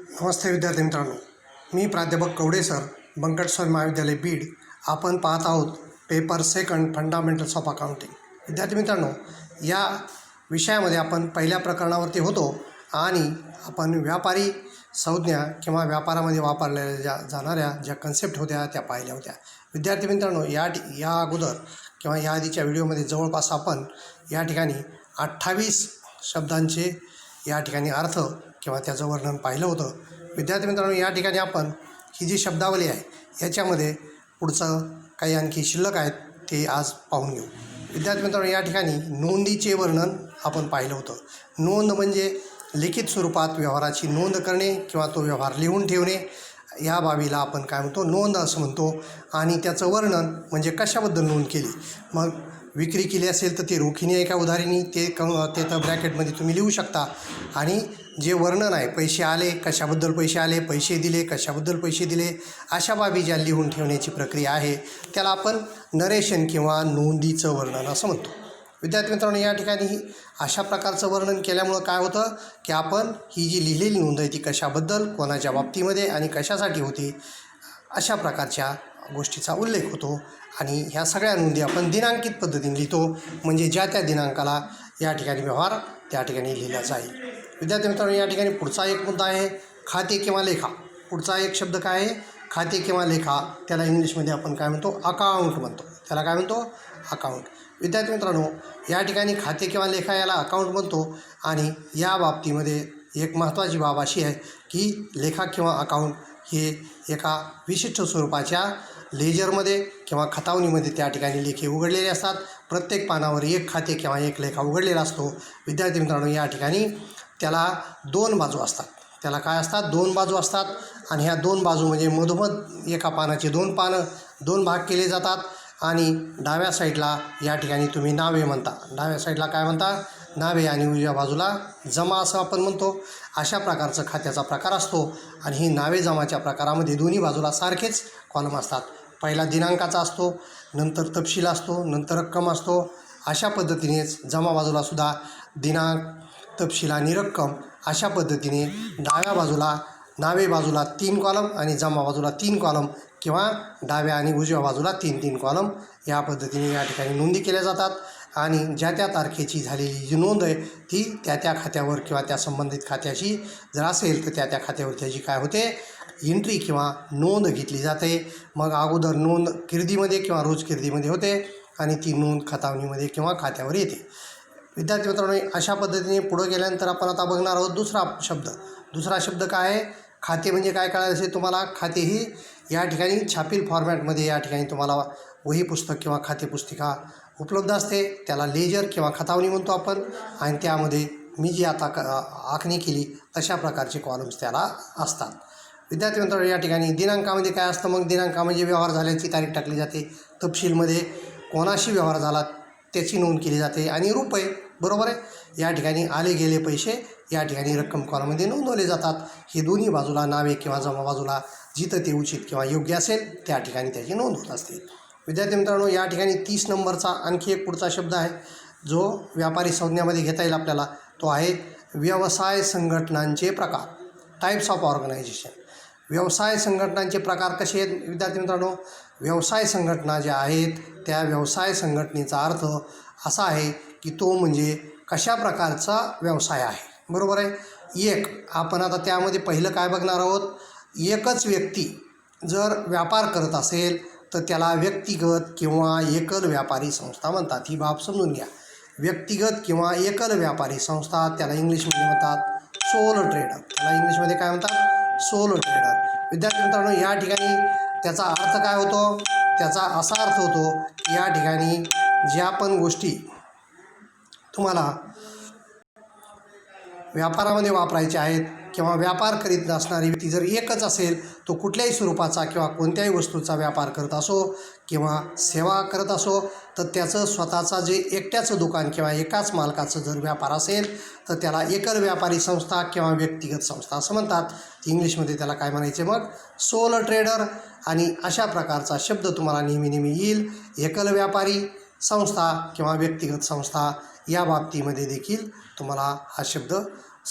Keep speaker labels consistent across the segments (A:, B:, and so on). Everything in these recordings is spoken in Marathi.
A: नमस्ते विद्यार्थी मित्रांनो, मी प्राध्यापक कवडे सर, बंकटस्वामी महाविद्यालय बीड. आपण पाहत आहोत paper second fundamentals of accounting. विद्यार्थी मित्रांनो, या विषयामध्ये आपण पहिल्या प्रकरणावरती होतो आणि आपण व्यापारी संज्ञा किंवा व्यापारामध्ये वापरल्या जाणाऱ्या ज्या कन्सेप्ट होत्या त्या पाहिल्या होत्या. विद्यार्थी मित्रांनो, या अगोदर किंवा या आधीच्या व्हिडिओमध्ये जवळपास आपण या ठिकाणी 28 शब्दांचे या ठिकाणी अर्थ किंवा त्याचं वर्णन पाहिलं होतं. विद्यार्थी मित्रांनो, या ठिकाणी आपण ही जी शब्दावली आहे याच्यामध्ये पुढचं काही आणखी शिल्लक आहेत ते आज पाहून घेऊ. विद्यार्थी मित्रांनो, या ठिकाणी नोंदीचे वर्णन आपण पाहिलं होतं. नोंद म्हणजे लिखित स्वरूपात व्यवहाराची नोंद करणे किंवा तो व्यवहार लिहून ठेवणे, या बाबीला आपण काय म्हणतो, नोंद असं म्हणतो. आणि त्याचं वर्णन म्हणजे कशाबद्दल नोंद केली. मग विक्री केली असेल तर ते रोखीने आहे का उधारीने ते तर ब्रॅकेटमध्ये तुम्ही लिहू शकता. आणि जे वर्णन आहे, पैसे आले कशाबद्दल पैसे आले, पैसे दिले कशाबद्दल पैसे दिले, अशा बाबी ज्या लिहून ठेवण्याची प्रक्रिया आहे त्याला आपण नरेशन किंवा नोंदीचं वर्णन असं म्हणतो. विद्यार्थी मित्रांनो, या ठिकाणी अशा प्रकारचं वर्णन केल्यामुळं काय होतं की आपण ही जी लिहिलेली नोंद आहे ती कशाबद्दल, कोणाच्या बाबतीमध्ये आणि कशासाठी होती, अशा प्रकारच्या गोष्टीचा उल्लेख होतो. आणि ह्या सगळ्या नोंदी आपण दिनांकित पद्धतीने लिहितो, म्हणजे ज्या त्या दिनांकाला या ठिकाणी व्यवहार त्या ठिकाणी लिहिला जाईल. विद्यार्थी मित्रांनो, या ठिकाणी पुढचा एक मुद्दा आहे खाते किंवा लेखा. पुढचा एक शब्द काय आहे, खाते किंवा लेखा. त्याला इंग्लिशमध्ये आपण काय म्हणतो, अकाउंट म्हणतो. त्याला काय म्हणतो, अकाउंट. विद्यार्थी मित्रांनो, या ठिकाणी खाते किंवा लेखा याला अकाउंट म्हणतो. आणि या बाबतीमध्ये एक महत्त्वाची बाब अशी आहे की लेखा किंवा अकाउंट हे एका विशिष्ट स्वरूपाच्या लेजरमध्ये किंवा खतावणीमध्ये त्या ठिकाणी लेखे उघडलेले असतात. प्रत्येक पानावर एक खाते किंवा एक लेखा उघडलेला असतो. विद्यार्थी मित्रांनो, या ठिकाणी त्याला 2 बाजू असतात. त्याला काय असतात, 2 बाजू असतात. आणि ह्या 2 बाजू म्हणजे मधोमध एका पानाचे 2 पानं 2 भाग केले जातात. आणि डाव्या साईडला या ठिकाणी तुम्ही नावे म्हणता. डाव्या साईडला काय म्हणता, नावे. आणि उजव्या बाजूला जमा असं आपण म्हणतो. अशा प्रकारचं खात्याचा प्रकार असतो. आणि ही नावे जमाच्या प्रकारामध्ये दोन्ही बाजूला सारखेच कॉलम असतात. पहिला दिनांकाचा असतो, नंतर तपशील असतो, नंतर रक्कम असतो. अशा पद्धतीनेच जमा बाजूला सुद्धा दिनांक, तपशील आणि रक्कम अशा पद्धतीने डाव्या बाजूला, नावे बाजूला 3 कॉलम आणि जमा बाजूला 3 कॉलम किंवा डाव्या आणि उजव्या बाजूला 3 कॉलम या पद्धतीने या ठिकाणी नोंदी केल्या जातात. आणि ज्या त्या तारखेची झालेली जी नोंद आहे ती त्या त्या खात्यावर किंवा त्या संबंधित खात्याशी जर असेल तर त्या त्या खात्यावर त्याची काय होते, एंट्री किंवा नोंद घेतली जाते. मग अगोदर नोंद किर्दीमध्ये किंवा रोज किर्दीमध्ये होते आणि ती नोंद खतावणीमध्ये किंवा खात्यावर येते. विद्यार्थी मित्रांनो, अशा पद्धतीने पुढं गेल्यानंतर आपण आता बघणार आहोत दुसरा शब्द. दुसरा शब्द काय आहे, खाते म्हणजे काय कळायला असेल तुम्हाला. खाते ही या ठिकाणी छापील फॉर्मॅटमध्ये या ठिकाणी तुम्हाला वही पुस्तक किंवा खाते पुस्तिका उपलब्ध असते. त्याला लेजर किंवा खतावणी म्हणतो आपण. आणि त्यामध्ये मी जी आता आखणी केली तशा प्रकारचे कॉलम्स त्याला असतात. विद्यार्थी मित्रांनो, या ठिकाणी दिनांकामध्ये काय असतं, मग दिनांकामध्ये व्यवहार झाल्याची तारीख टाकली जाते. तपशीलमध्ये कोणाशी व्यवहार झाला त्याची नोंद केली जाते. आणि रुपये, बरोबर आहे, या ठिकाणी आले गेले पैसे या ठिकाणी रक्कम कॉलममध्ये नोंदवले जातात. हे दोन्ही बाजूला नावे किंवा जमा बाजूला जिथं ते उचित किंवा योग्य असेल त्या ठिकाणी त्याची नोंद होत असते. विद्यार्थी मित्रांनो, या ठिकाणी 30 नंबरचा आणखी एक पुढचा शब्द आहे जो व्यापारी संज्ञामध्ये घेता येईल आपल्याला. तो आहे व्यवसाय संघटनांचे प्रकार, टाईप्स ऑफ ऑर्गनायझेशन. व्यवसाय संघटनांचे प्रकार कसे आहेत विद्यार्थी मित्रांनो. व्यवसाय संघटना ज्या आहेत त्या व्यवसाय संघटनेचा अर्थ असा आहे की तो म्हणजे कशा प्रकारचा व्यवसाय आहे, बरोबर आहे. एक आपण आता त्यामध्ये पहिलं काय बघणार आहोत, एकच व्यक्ती जर व्यापार करत असेल तर त्याला व्यक्तिगत किंवा एकल व्यापारी संस्था म्हणतात. ही बाब समजून घ्या. व्यक्तिगत किंवा एकल व्यापारी संस्था त्याला इंग्लिशमध्ये म्हणतात सोल ट्रेडर. त्याला इंग्लिशमध्ये काय म्हणतात, सोल ट्रेडर. विद्यार्थी मित्रांनो, या ठिकाणी त्याचा अर्थ काय होतो, त्याचा असा अर्थ होतो की या ठिकाणी ज्या पण गोष्टी तुम्हाला व्यापारामध्ये वापरायच्या आहेत किंवा व्यापार करीत असणारी व्यक्ती जर एकच असेल, तो कुठल्याही स्वरूपाचा किंवा कोणत्याही वस्तूचा व्यापार करत असो किंवा सेवा करत असो, तर त्याचं स्वतःचा जे एकट्याचं दुकान किंवा एकाच मालकाचं जर व्यापार असेल तर त्याला एकल व्यापारी संस्था किंवा व्यक्तिगत संस्था असं म्हणतात. इंग्लिशमध्ये त्याला काय म्हणायचे, मग सोल ट्रेडर. आणि अशा प्रकारचा शब्द तुम्हाला नेहमी येईल. एकल व्यापारी संस्था किंवा व्यक्तिगत संस्था या बाबतीमध्ये देखील तुम्हाला हा शब्द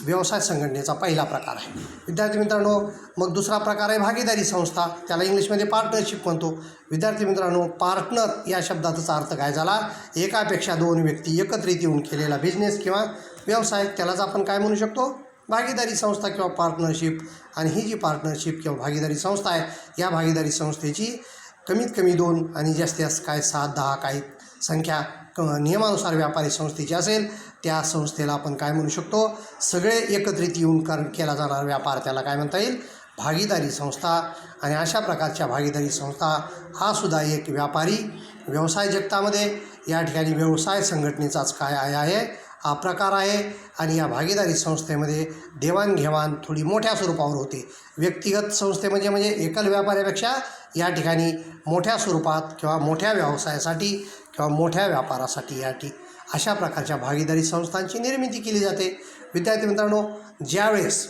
A: व्यवसाय संघटनेचा पहिला प्रकार आहे. विद्यार्थी मित्रांनो, मग दुसरा प्रकार आहे भागीदारी संस्था, त्याला इंग्लिशमध्ये पार्टनरशिप म्हणतो. विद्यार्थी मित्रांनो, पार्टनर या शब्दाचा अर्थ काय झाला? एकापेक्षा दोन व्यक्ती एकत्रित येऊन केलेला बिझनेस किंवा व्यवसाय, त्यालाच आपण काय म्हणू शकतो? भागीदारी संस्था किंवा पार्टनरशिप. आणि ही जी पार्टनरशिप किंवा भागीदारी संस्था आहे, या भागीदारी संस्थेची कमीत कमी 2 आणि जास्तीत जास्त काय 7-10 काही संख्या नियमानुसार व्यापारी संस्थेची असेल, त्या संस्थेला आपण काय म्हणू शकतो? सगळे एकत्रित येऊन केला जाणारा व्यापार, त्याला काय म्हणता येईल? भागीदारी संस्था. आणि अशा प्रकारच्या भागीदारी संस्था हा सुद्धा एक व्यापारी व्यवसाय जगतामध्ये या ठिकाणी व्यवसाय संघटनेचाच काय आहे हा प्रकार आहे. आणि या भागीदारी संस्थेमध्ये देवाणघेवाण थोडी मोठ्या स्वरूपावर होते. व्यक्तिगत संस्थेमध्ये म्हणजे एकल व्यापाऱ्यापेक्षा या ठिकाणी मोठ्या स्वरूपात किंवा मोठ्या व्यवसायासाठी किंवा मोठ्या व्यापारासाठी अशा प्रकारच्या भागीदारी संस्थांची निर्मिती केली जाते. विद्यार्थी मित्रांनो, ज्यावेळेस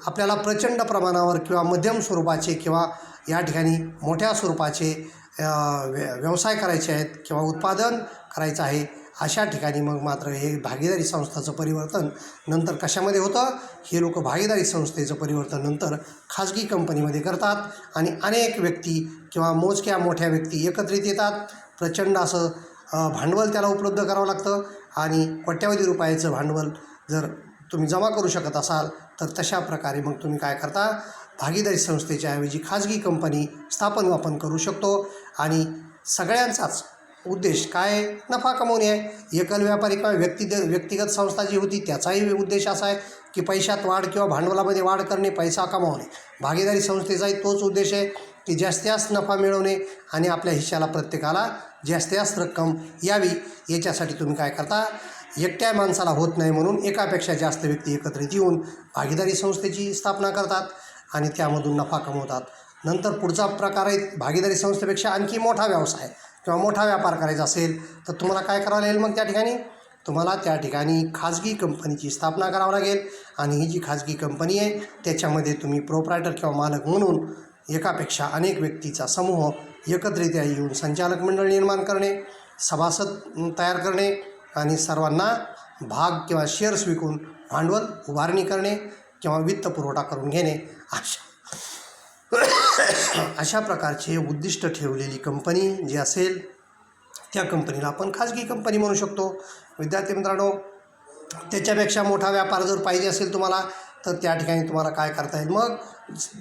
A: आपल्याला प्रचंड प्रमाणावर किंवा मध्यम स्वरूपाचे किंवा या ठिकाणी मोठ्या स्वरूपाचे व्यवसाय करायचे आहेत किंवा उत्पादन करायचं आहे, अशा ठिकाणी मग मात्र हे भागीदारी संस्थाचं परिवर्तन नंतर कशामध्ये होतं? हे लोक भागीदारी संस्थेचं परिवर्तन नंतर खाजगी कंपनीमध्ये करतात आणि अनेक व्यक्ती किंवा मोजक्या मोठ्या व्यक्ती एकत्रित येतात. प्रचंड असं भांडवल त्याला उपलब्ध करावं लागतं आणि कोट्यावधी रुपयाचं भांडवल जर तुम्ही जमा करू शकत असाल तर तशा प्रकारे मग तुम्ही काय करता? भागीदारी संस्थेच्या ऐवजी खाजगी कंपनी स्थापन आपण करू शकतो. आणि सगळ्यांचाच उद्देश काय? नफा कमवणे आहे. एकल व्यापारी किंवा व्यक्तिगत संस्था जी होती त्याचाही उद्देश असा आहे की पैशात वाढ किंवा भांडवलामध्ये वाढ करणे, पैसा कमावणे. भागीदारी संस्थेचाही तोच उद्देश आहे की जास्तीत जास्त नफा मिळवणे आणि आपल्या हिश्श्याला प्रत्येकाला जास्तीत जास्त रक्कम यावी. याच्यासाठी तुम्ही काय करता? एकट्या माणसाला होत नाही म्हणून एकापेक्षा जास्त व्यक्ती एकत्रित येऊन भागीदारी संस्थेची स्थापना करतात आणि त्यामधून नफा कमवतात. नंतर पुढचा प्रकार आहे भागीदारी संस्थेपेक्षा आणखी मोठा व्यवसाय किंवा मोठा व्यापार करायचा असेल तर तुम्हाला काय करावं लागेल? मग तुम्हाला त्या ठिकाणी खाजगी कंपनीची स्थापना करावं लागेल. आणि ही जी खाजगी कंपनी आहे त्याच्यामध्ये तुम्ही प्रोप्रायटर किंवा मालक म्हणून एकापेक्षा अनेक व्यक्तीचा समूह एकत्रित येऊन संचालक मंडळ निर्माण करणे, सभासद तयार करणे आणि सर्वांना भाग किंवा शेअर्स विकून भांडवल उभारणी करणे किंवा वित्त पुरवठा करून घेणे, अशा प्रकारचे उद्दिष्ट ठेवलेली कंपनी जी असेल त्या कंपनीला आपण खाजगी कंपनी म्हणू शकतो. विद्यार्थी मित्रांनो, त्याच्यापेक्षा मोठा व्यापार जर पाहिजे असेल तुम्हाला तर त्या ठिकाणी तुम्हाला काय करता येईल? मग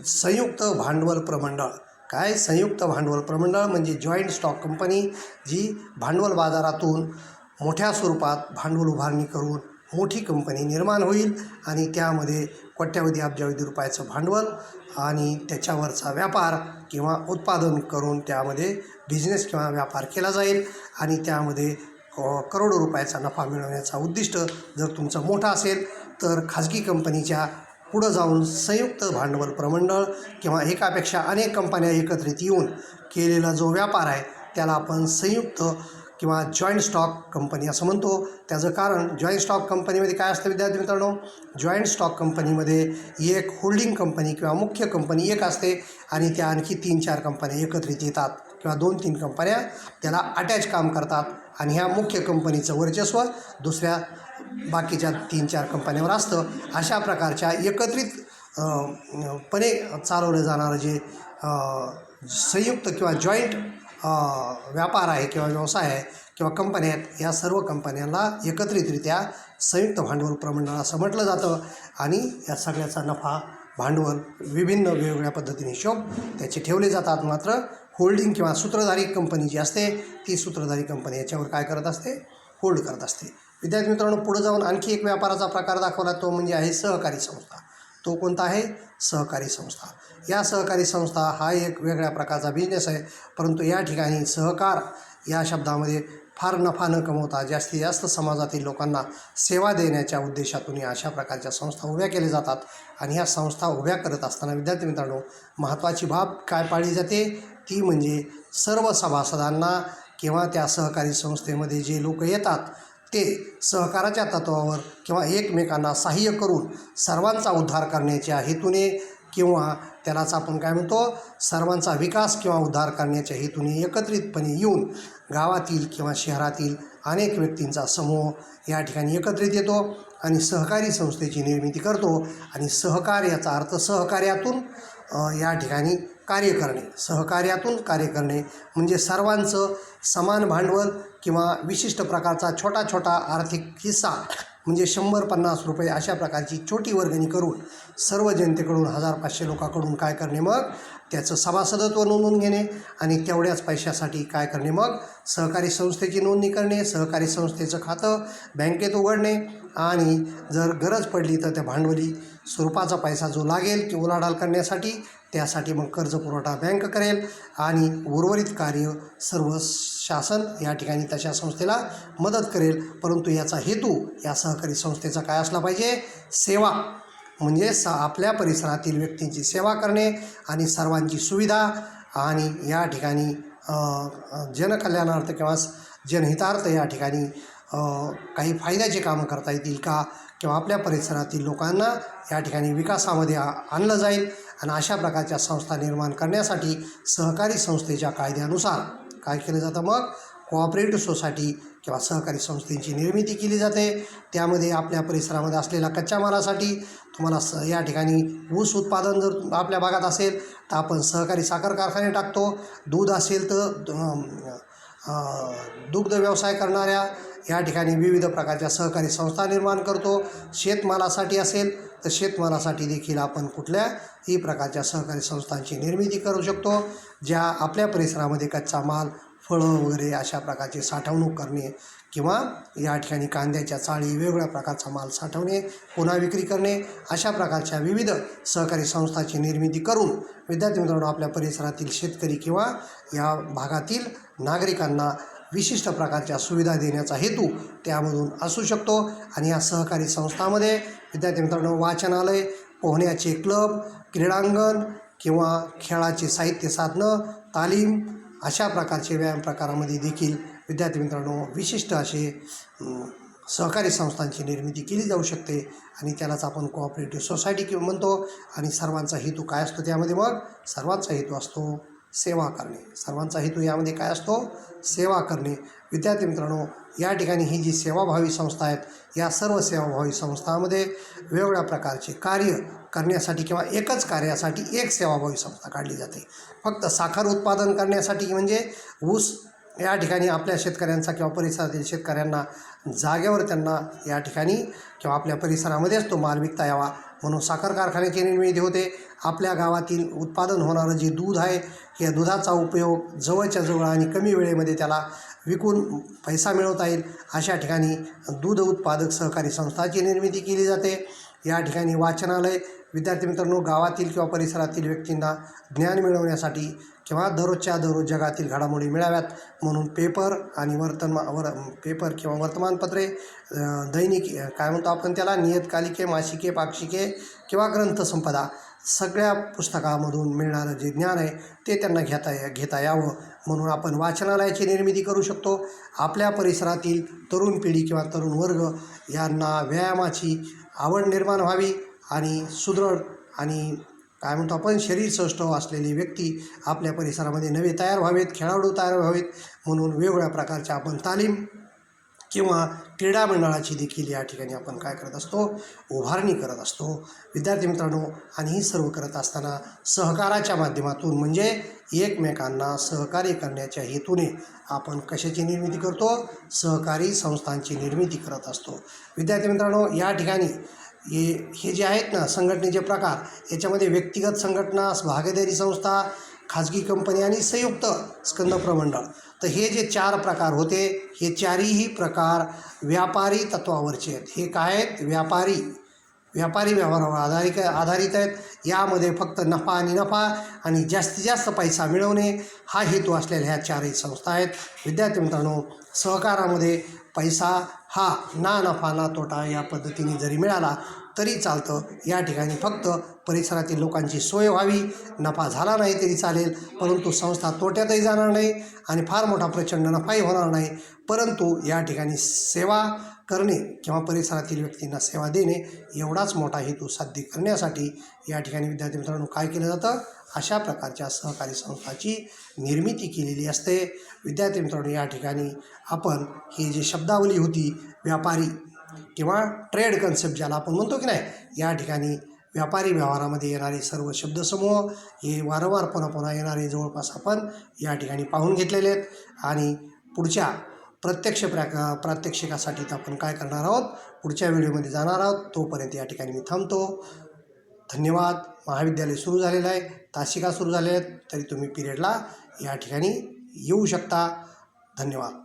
A: संयुक्त भांडवल प्रमंडळ. काय? संयुक्त भांडवल प्रमंडळ म्हणजे जॉईंट स्टॉक कंपनी, जी भांडवल बाजारातून मोठ्या स्वरूपात भांडवल उभारणी करून मोठी कंपनी निर्माण होईल आणि त्यामध्ये कोट्यावधी अब्जावधी रुपयाचं भांडवल आणि त्याच्यावरचा व्यापार किंवा उत्पादन करून त्यामध्ये बिझनेस किंवा व्यापार केला जाईल आणि त्यामध्ये करोडो रुपयाचा नफा मिळवण्याचा उद्दिष्ट जर तुमचं मोठं असेल तर खाजगी कंपनीच्या पुढं जाऊन संयुक्त भांडवल प्रमंडळ किंवा एकापेक्षा अनेक कंपन्या एकत्रित येऊन केलेला जो व्यापार आहे त्याला आपण संयुक्त किंवा जॉईंट स्टॉक कंपनी असं म्हणतो. त्याचं कारण जॉईंट स्टॉक कंपनीमध्ये काय असतं विद्यार्थी मित्रांनो? जॉईंट स्टॉक कंपनीमध्ये एक होल्डिंग कंपनी किंवा मुख्य कंपनी एक असते आणि त्या आणखी 3-4 कंपन्या एकत्रित येतात किंवा 2-3 कंपन्या त्याला अटॅच काम करतात आणि ह्या मुख्य कंपनीचं वर्चस्व दुसऱ्या बाकीच्या 3-4 कंपन्यांवर असतं. अशा प्रकारच्या एकत्रित पणे चालवलं जाणारं जे संयुक्त किंवा जॉईंट व्यापार आहे किंवा व्यवसाय आहे किंवा कंपन्या आहेत, या सर्व कंपन्यांना एकत्रितरित्या संयुक्त भांडवल प्रमंडळ असं म्हटलं जातं. आणि या सगळ्याचा नफा भांडवल विभिन्न वेगवेगळ्या पद्धतीने हिशोब त्याचे ठेवले जातात. मात्र होल्डिंग किंवा सूत्रधारी कंपनी जी असते ती सूत्रधारी कंपनी याच्यावर काय करत असते? होल्ड करत असते. विद्यार्थी मित्रांनो, पुढे जाऊन आणखी एक व्यापाराचा प्रकार दाखवला, तो म्हणजे आहे सहकारी संस्था. तो कोणता आहे? सहकारी संस्था. या सहकारी संस्था हा एक वेगळ्या प्रकारचा बिझनेस आहे, परंतु या ठिकाणी सहकार या शब्दामध्ये फार नफा न कमवता जास्तीत जास्त समाजातील लोकांना सेवा देण्याच्या उद्देशातून या अशा प्रकारच्या संस्था उभ्या केल्या जातात. आणि ह्या संस्था उभ्या करत असताना विद्यार्थी मित्रांनो, महत्त्वाची बाब काय पाळली जाते? ती म्हणजे सर्व सभासदांना किंवा त्या सहकारी संस्थेमध्ये जे लोक येतात ते सहकाराच्या तत्त्वावर किंवा एकमेकांना सहाय्य करून सर्वांचा उद्धार करण्याच्या हेतूने किंवा त्यालाच आपण काय म्हणतो सर्वांचा विकास किंवा उद्धार करण्याच्या हेतूने एकत्रितपणे येऊन गावातील किंवा शहरातील अनेक व्यक्तींचा समूह या ठिकाणी एकत्रित येतो आणि सहकारी संस्थेची निर्मिती करतो. आणि सहकार्याचा अर्थ सहकार्यातून या ठिकाणी कार्य करणे. सहकार्यातून कार्य करणे म्हणजे सर्वांचं समान भांडवल किंवा विशिष्ट प्रकारचा छोटा छोटा आर्थिक हिस्सा म्हणजे 100-50 रुपये अशा प्रकारची छोटी वर्गणी करून सर्व जनतेकडून 1000-500 लोकांकडून काय करणे, मग त्याचं सभासदत्व नोंदवून घेणे आणि तेवढ्याच पैशासाठी काय करणे, मग सहकारी संस्थेची नोंदणी करणे, सहकारी संस्थेचं खातं बँकेत उघडणे आणि जर गरज पडली तर त्या भांडवली स्वरूपाचा पैसा जो लागेल की उलाढाल करण्यासाठी त्यासाठी मग कर्जपुरवठा बँक करेल आणि उर्वरित कार्य सर्व शासन या ठिकाणी तशा संस्थेला मदत करेल. परंतु याचा हेतू या सहकारी संस्थेचा काय असला पाहिजे, सेवा म्हणजे आपल्या परिसरातील व्यक्तींची सेवा करणे आणि सर्वांची सुविधा आणि या ठिकाणी जनकल्याणार्थ किंवा जनहितार्थ या ठिकाणी काही फायद्याचे कामं करता येतील का किंवा आपल्या परिसरातील लोकांना या ठिकाणी विकासामध्ये आणलं जाईल. आणि अशा प्रकारच्या संस्था निर्माण करण्यासाठी सहकारी संस्थेच्या कायद्यानुसार काय केलं जातं, मग कोऑपरेटिव्ह सोसायटी किंवा सहकारी संस्थेची निर्मिती केली जाते. त्यामध्ये आपल्या परिसरामध्ये असलेल्या कच्च्या मालासाठी तुम्हाला या ठिकाणी ऊस उत्पादन जर आपल्या भागात असेल तर आपण सहकारी साखर कारखाने टाकतो. दूध असेल तर दुग्ध व्यवसाय करणाऱ्या या ठिकाणी विविध प्रकारच्या सहकारी संस्था निर्माण करतो. शेतमालासाठी असेल तर शेतमालासाठी देखील आपण कुठल्याही प्रकारच्या सहकारी संस्थांची निर्मिती करू शकतो, ज्या आपल्या परिसरामध्ये कच्चा माल, फळं वगैरे अशा प्रकारची साठवणूक करणे किंवा या ठिकाणी कांद्याच्या चाळी, वेगवेगळ्या प्रकारचा माल साठवणे, पुन्हा विक्री करणे अशा प्रकारच्या विविध सहकारी संस्थांची निर्मिती करून विद्यार्थी मित्रांनो आपल्या परिसरातील शेतकरी किंवा या भागातील नागरिकांना विशिष्ट प्रकारच्या सुविधा देण्याचा हेतू त्यामधून असू शकतो. आणि या सहकारी संस्थांमध्ये विद्यार्थी मित्रांनो वाचनालय, पोहण्याचे क्लब, क्रीडांगण किंवा खेळाचे साहित्य साधनं, तालीम अशा प्रकारचे व्यायाम प्रकारामध्ये देखील विद्यार्थी मित्रांनो विशिष्ट असे सहकारी संस्थांची निर्मिती केली जाऊ शकते आणि त्यालाच आपण कोऑपरेटिव्ह सोसायटी किंवा म्हणतो. आणि सर्वांचा हेतू काय असतो त्यामध्ये, मग सर्वांचा हेतू असतो सेवा करणे. सर्वांचा हेतू यामध्ये काय असतो, सेवा करणे. विद्यार्थी मित्रांनो या ठिकाणी ही जी सेवाभावी संस्था आहेत, या सर्व सेवाभावी संस्थांमध्ये वेगवेगळ्या प्रकारचे कार्य करण्यासाठी किंवा एकच कार्यासाठी एक सेवाभावी संस्था काढली जाते. फक्त साखर उत्पादन करण्यासाठी म्हणजे ऊस या ठिकाणी आपल्या शेतकऱ्यांचा किंवा परिसरातील शेतकऱ्यांना जागेवर त्यांना या ठिकाणी किंवा आपल्या परिसरामध्येच तो माल विकता यावा म्हणून साखर कारखान्याची निर्मिती होते. आपल्या गावातील उत्पादन होणारं जे दूध आहे या दुधाचा उपयोग जवळच्या जवळ आणि कमी वेळेमध्ये त्याला विकून पैसा मिळवता येईल अशा ठिकाणी दूध उत्पादक सहकारी संस्थांची निर्मिती केली जाते. या ठिकाणी वाचनालय विद्यार्थी मित्रांनो गावातील किंवा परिसरातील व्यक्तींना ज्ञान मिळवण्यासाठी किंवा दररोजच्या दररोज जगातील घडामोडी मिळाव्यात म्हणून पेपर आणि पेपर किंवा वर्तमानपत्रे, दैनिक काय म्हणतो आपण त्याला, नियतकालिके, मासिके, पाक्षिके किंवा ग्रंथसंपदा सगळ्या पुस्तकामधून मिळणारं जे ज्ञान आहे ते त्यांना घेता यावं म्हणून आपण वाचनालयाची निर्मिती करू शकतो. आपल्या परिसरातील तरुण पिढी किंवा तरुण वर्ग यांना व्यायामाची आवड निर्माण व्हावी आणि सुदृढ आणि काय म्हणतो आपण शरीर सौष्ठव असलेली व्यक्ती आपल्या परिसरामध्ये नवे तयार व्हावेत, खेळाडू तयार व्हावेत म्हणून वेगवेगळ्या प्रकारच्या आपण तालीम किंवा क्रीडा मंडळाची देखील या ठिकाणी आपण काय करत असतो, उभारणी करत असतो. विद्यार्थी मित्रांनो आणि ही सर्व करत असताना सहकाराच्या माध्यमातून म्हणजे एकमेकांना सहकार्य करण्याच्या हेतूने आपण कशाची निर्मिती करतो, सहकारी संस्थांची निर्मिती करत असतो. विद्यार्थी मित्रांनो या ठिकाणी हे जे आहेत ना संघटनेचे प्रकार, याच्यामध्ये व्यक्तिगत संघटना, भागीदारी संस्था, खाजगी कंपनी आणि संयुक्त स्कंद प्रमंडळ. तर हे जे 4 प्रकार होते हे चारही प्रकार व्यापारी तत्वावरचे आहेत. हे काय आहेत, व्यापारी व्यवहारावर आधारित आहेत. यामध्ये फक्त नफा आणि जास्तीत जास्त पैसा मिळवणे हा हेतू असलेल्या ह्या 4ही संस्था आहेत. विद्यार्थी मित्रांनो सहकारामध्ये पैसा हा ना नफा ना तोटा या पद्धतीने जरी मिळाला तरी चालतं. या ठिकाणी फक्त परिसरातील लोकांची सोय व्हावी, नफा झाला नाही तरी चालेल, परंतु संस्था तोट्यातही जाणार नाही आणि फार मोठा प्रचंड नफाही होणार नाही. परंतु या ठिकाणी सेवा करणे किंवा परिसरातील व्यक्तींना सेवा देणे एवढाच मोठा हेतू साध्य करण्यासाठी या ठिकाणी विद्यार्थी मित्रांनो काय केलं जातं, अशा प्रकारच्या सहकारी संस्थाची निर्मिती केलेली असते. विद्यार्थी मित्रांनो, या ठिकाणी आपण ही जी शब्दावली होती व्यापारी किंवा ट्रेड कन्सेप्ट ज्याला आपण म्हणतो की नाही, या ठिकाणी व्यापारी व्यवहारामध्ये येणारे सर्व शब्दसमूह हे वारंवार पुन्हा येणारे जवळपास आपण या ठिकाणी पाहून घेतलेले आहेत. आणि पुढच्या प्रात्यक्षिकासाठी तर आपण काय करणार आहोत, पुढच्या व्हिडिओमध्ये जाणार आहोत. तोपर्यंत या ठिकाणी मी थांबतो. धन्यवाद. महाविद्यालय सुरू झालेलं आहे, तासिका सुरू झालेल्या आहेत, तरी तुम्ही पिरियडला या ठिकाणी येऊ शकता. धन्यवाद.